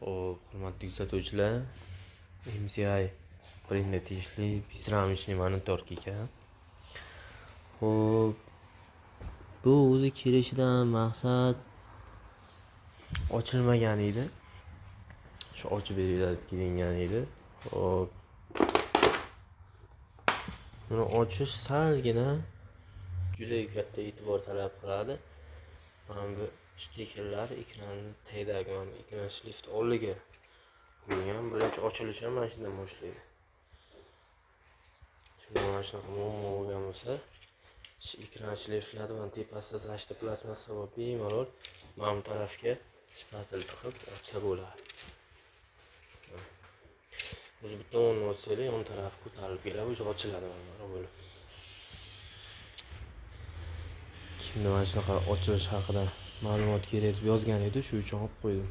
Hurmatli kuzatuvchilar, MCI brendi tegishli bezramishli monitorka ekan. Xo'p, bu o'zi kelishidan maqsad ochilmagan edi. Shu ochib beringlar deb kelingan edi. Xo'p, buni ochish salgina juda katta e'tibor talab qiladi. Mana bu stikerlar ekranni tagidagi mana ekran shrift oldiga qo'ygan. Birinchi ochilishi ham mana shundan boshlaydi. Shunda mana shunaqa muammo bo'lgan bo'lsa, shu ekran shriftlarni mana tepasida tashda plastmassa bor, bemalol mana bu tarafga spatel tiqib ochsa bo'ladi. O'zi bitta o'rni ochsanglar, yon taraf ko'tarilib keladi, o'zi ochiladi mana bo'lib. Kimda mana shunaqa ochilish haqida ma'lumot kerak deb yozgan edi, shu uchun olib qo'ydim.